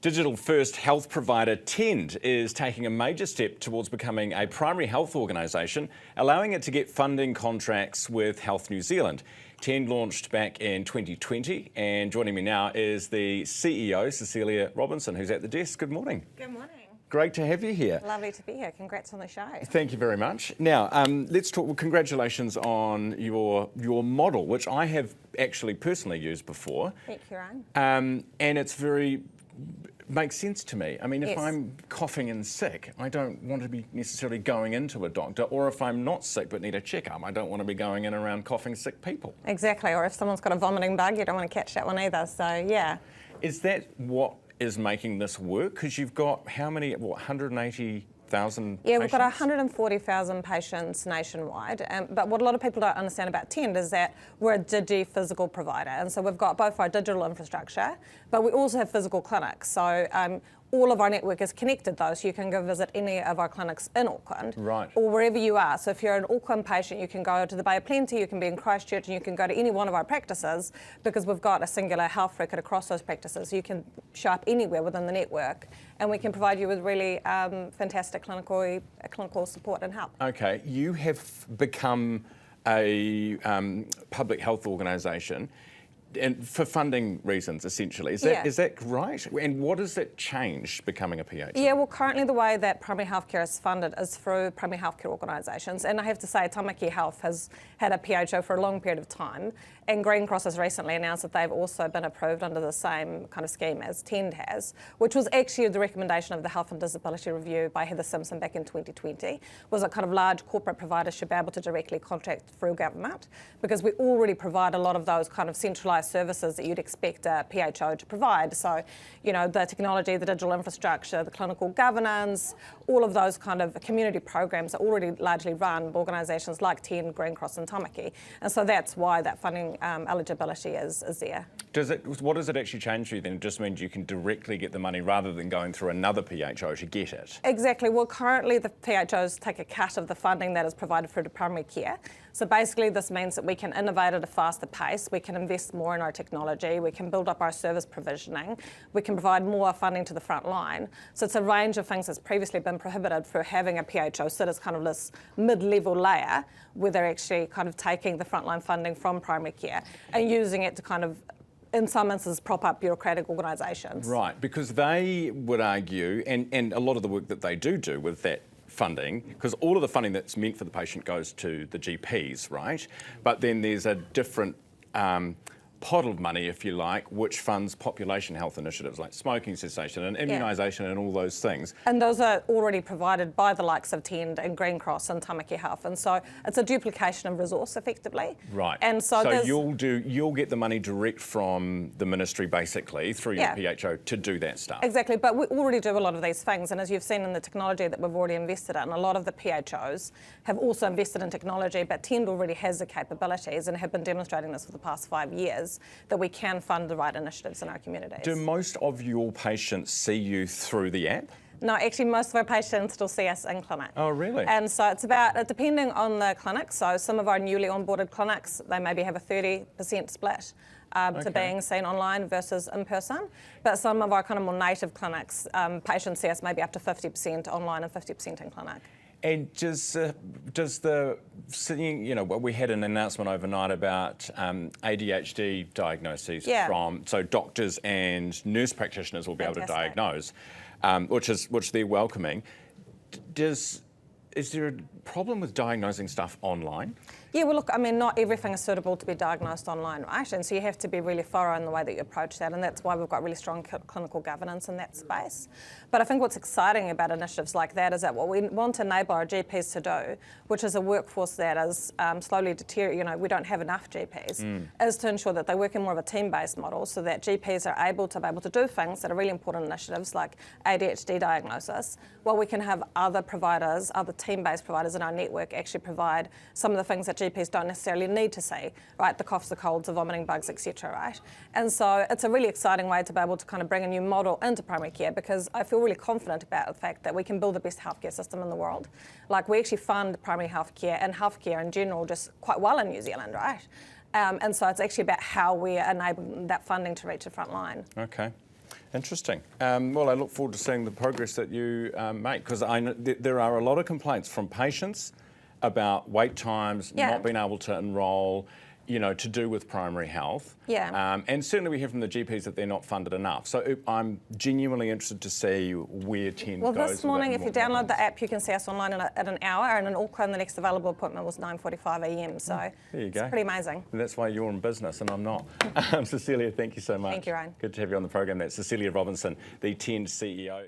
Digital-first health provider Tend is taking a major step towards becoming a primary health organisation, allowing it to get funding contracts with Health New Zealand. Tend launched back in 2020, and joining me now is the CEO, Cecilia Robinson, who's at the desk. Good morning. Good morning. Great to have you here. Lovely to be here. Congrats on the show. Thank you very much. Now, let's talk. Well, congratulations on your model, which I have actually personally used before. Thank you, Ryan. And it's makes sense to me. I mean, if Yes. I'm coughing and sick, I don't want to be necessarily going into a doctor, or if I'm not sick but need a checkup, I don't want to be going in around coughing sick people. Exactly. Or if someone's got a vomiting bug, you don't want to catch that one either. So, yeah. Is that what is making this work? Because you've got how many, 180,000 Yeah, we've got patients? 140,000 patients nationwide. But what a lot of people don't understand about Tend is that we're a digi-physical provider. And so we've got both our digital infrastructure, but we also have physical clinics. So all of our network is connected though, so you can go visit any of our clinics in Auckland. Right. Or wherever you are. So if you're an Auckland patient, you can go to the Bay of Plenty, you can be in Christchurch, and you can go to any one of our practices because we've got a singular health record across those practices. So you can show up anywhere within the network, and we can provide you with really fantastic clinical support and help. Okay, you have become a public health organisation, and for funding reasons, essentially. Is that right? And what does that change becoming a PHO? Yeah, well, currently the way that primary healthcare is funded is through primary healthcare organisations. And I have to say, Tamaki Health has had a PHO for a long period of time. And Green Cross has recently announced that they've also been approved under the same kind of scheme as Tend has, which was actually the recommendation of the Health and Disability Review by Heather Simpson back in 2020, was that kind of large corporate providers should be able to directly contract through government, because we already provide a lot of those kind of centralised services that you'd expect a PHO to provide. So, you know, the technology, the digital infrastructure, the clinical governance, all of those kind of community programs are already largely run by organisations like Tend, Green Cross and Tamaki. And so that's why that funding eligibility is there. What does it actually change for you then? It just means you can directly get the money rather than going through another PHO to get it? Exactly. Well, currently the PHOs take a cut of the funding that is provided through the primary care. So basically this means that we can innovate at a faster pace, we can invest more in our technology, we can build up our service provisioning, we can provide more funding to the front line. So it's a range of things that's previously been prohibited for having a PHO sit as kind of this mid-level layer where they're actually kind of taking the frontline funding from primary care and using it to kind of, in some instances, prop up bureaucratic organisations. Right, because they would argue, and a lot of the work that they do with that funding, because all of the funding that's meant for the patient goes to the GPs, right? But then there's a different pot of money, if you like, which funds population health initiatives like smoking cessation and immunisation and all those things. And those are already provided by the likes of Tend and Green Cross and Tamaki Health, and so it's a duplication of resource effectively. Right. And so you'll get the money direct from the ministry basically through your PHO to do that stuff. Exactly, but we already do a lot of these things, and as you've seen in the technology that we've already invested in, a lot of the PHOs have also invested in technology, but Tend already has the capabilities and have been demonstrating this for the past 5 years, that we can fund the right initiatives in our communities. Do most of your patients see you through the app? No, actually most of our patients still see us in clinic. Oh, really? And so it's about, depending on the clinic, so some of our newly onboarded clinics, they maybe have a 30% split to being seen online versus in person. But some of our kind of more native clinics, patients see us maybe up to 50% online and 50% in clinic. And does the, you know, we had an announcement overnight about ADHD diagnoses from, so doctors and nurse practitioners will be able to diagnose, which they're welcoming. Is there a problem with diagnosing stuff online? Yeah, well, look, I mean, not everything is suitable to be diagnosed online, right? And so you have to be really thorough in the way that you approach that, and that's why we've got really strong clinical governance in that space. But I think what's exciting about initiatives like that is that what we want to enable our GPs to do, which is a workforce that is slowly deteriorating, you know, we don't have enough GPs, is to ensure that they work in more of a team-based model so that GPs are able to do things that are really important initiatives like ADHD diagnosis, while we can have other providers, other team-based providers in our network actually provide some of the things that GPs don't necessarily need to see, right? The coughs, the colds, the vomiting bugs, etc., right? And so it's a really exciting way to be able to kind of bring a new model into primary care, because I feel really confident about the fact that we can build the best healthcare system in the world. Like, we actually fund primary healthcare and healthcare in general just quite well in New Zealand, right? And so it's actually about how we enable that funding to reach the front line. Okay. Interesting. Well, I look forward to seeing the progress that you make, because I know there are a lot of complaints from patients about wait times, not being able to enrol, to do with primary health. And certainly we hear from the GPs that they're not funded enough. So I'm genuinely interested to see where 10 goes. Well, this morning, if you download the app, you can see us online at an hour, and in Auckland, the next available appointment was 9:45 a.m. So there you go. It's pretty amazing. And that's why you're in business and I'm not. Cecilia, thank you so much. Thank you, Ryan. Good to have you on the program. That's Cecilia Robinson, the 10 CEO.